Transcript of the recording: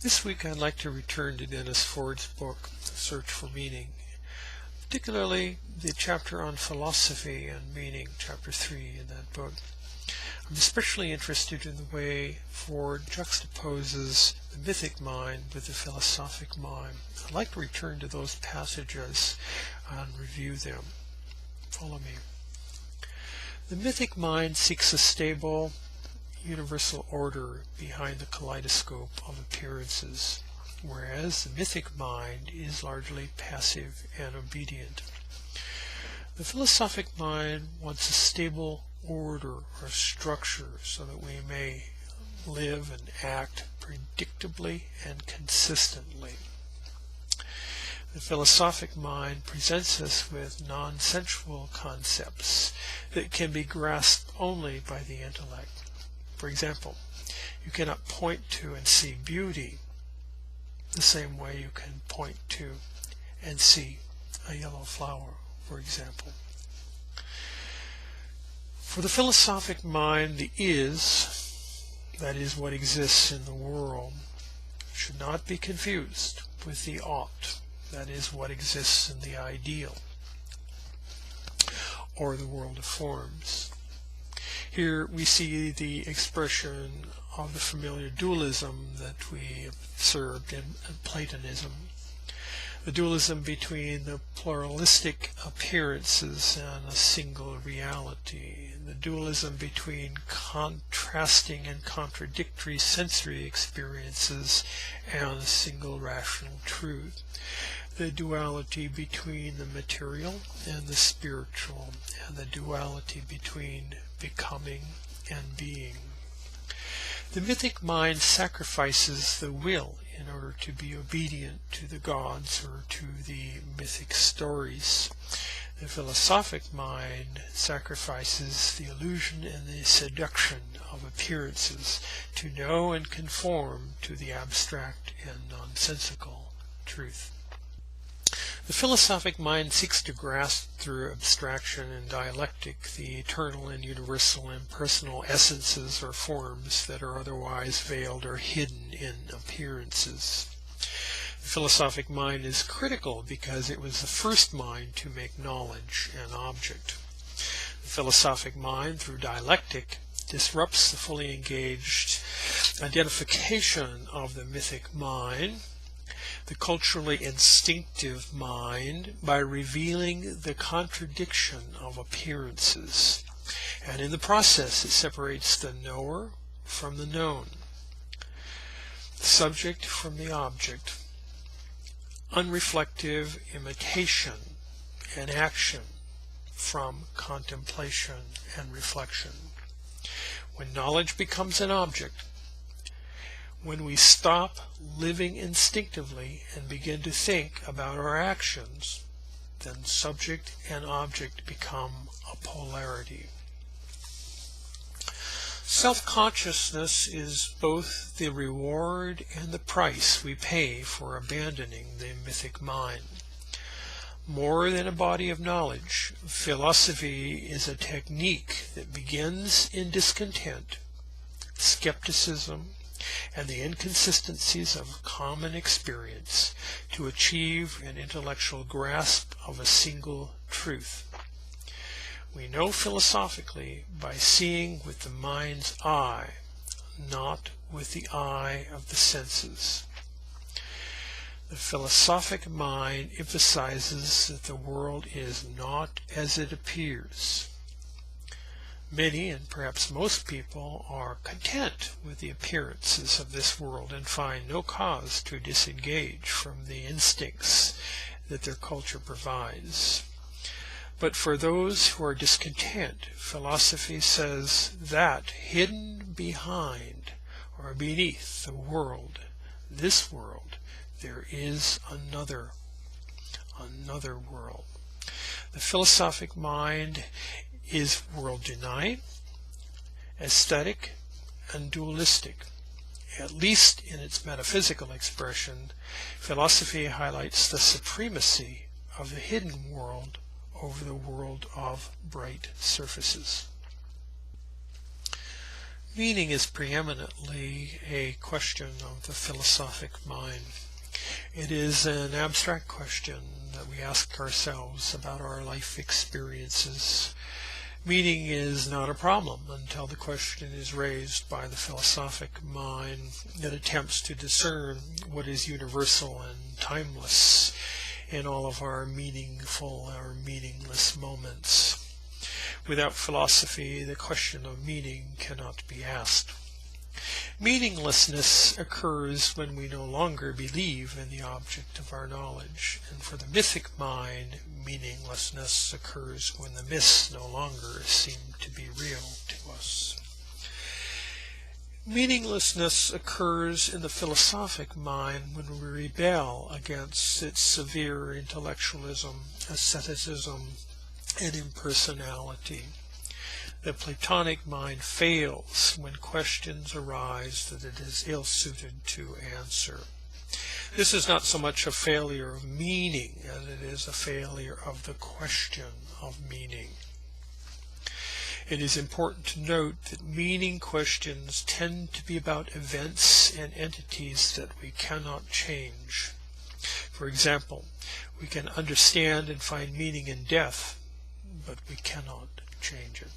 This week I'd like to return to Dennis Ford's book, Search for Meaning, particularly the chapter on philosophy and meaning, chapter 3 in that book. I'm especially interested in the way Ford juxtaposes the mythic mind with the philosophic mind. I'd like to return to those passages and review them. Follow me. The mythic mind seeks a stable, universal order behind the kaleidoscope of appearances, whereas the mythic mind is largely passive and obedient. The philosophic mind wants a stable order or structure so that we may live and act predictably and consistently. The philosophic mind presents us with non-sensual concepts that can be grasped only by the intellect. For example, you cannot point to and see beauty the same way you can point to and see a yellow flower, for example. For the philosophic mind, the is, that is what exists in the world, should not be confused with the ought, that is what exists in the ideal, or the world of forms. Here we see the expression of the familiar dualism that we observed in Platonism, the dualism between the pluralistic appearances and a single reality, the dualism between contrasting and contradictory sensory experiences and a single rational truth, the duality between the material and the spiritual, and the duality between becoming and being. The mythic mind sacrifices the will in order to be obedient to the gods or to the mythic stories. The philosophic mind sacrifices the illusion and the seduction of appearances to know and conform to the abstract and nonsensical truth. The philosophic mind seeks to grasp through abstraction and dialectic the eternal and universal and personal essences or forms that are otherwise veiled or hidden in appearances. The philosophic mind is critical because it was the first mind to make knowledge an object. The philosophic mind, through dialectic, disrupts the fully engaged identification of the mythic mind, the culturally instinctive mind, by revealing the contradiction of appearances. And in the process, it separates the knower from the known, the subject from the object, unreflective imitation and action from contemplation and reflection. When knowledge becomes an object, when we stop living instinctively and begin to think about our actions, then subject and object become a polarity. Self-consciousness is both the reward and the price we pay for abandoning the mythic mind. More than a body of knowledge, philosophy is a technique that begins in discontent, skepticism, and the inconsistencies of common experience to achieve an intellectual grasp of a single truth. We know philosophically by seeing with the mind's eye, not with the eye of the senses. The philosophic mind emphasizes that the world is not as it appears. Many, and perhaps most people, are content with the appearances of this world and find no cause to disengage from the instincts that their culture provides. But for those who are discontent, philosophy says that hidden behind or beneath the world, this world, there is another world. The philosophic mind is world-denying, aesthetic, and dualistic. At least in its metaphysical expression, philosophy highlights the supremacy of the hidden world over the world of bright surfaces. Meaning is preeminently a question of the philosophic mind. It is an abstract question that we ask ourselves about our life experiences. Meaning is not a problem until the question is raised by the philosophic mind that attempts to discern what is universal and timeless in all of our meaningful or meaningless moments. Without philosophy, the question of meaning cannot be asked. Meaninglessness occurs when we no longer believe in the object of our knowledge, and for the mythic mind, meaninglessness occurs when the myths no longer seem to be real to us. Meaninglessness occurs in the philosophic mind when we rebel against its severe intellectualism, asceticism, and impersonality. The Platonic mind fails when questions arise that it is ill-suited to answer. This is not so much a failure of meaning as it is a failure of the question of meaning. It is important to note that meaning questions tend to be about events and entities that we cannot change. For example, we can understand and find meaning in death, but we cannot change it.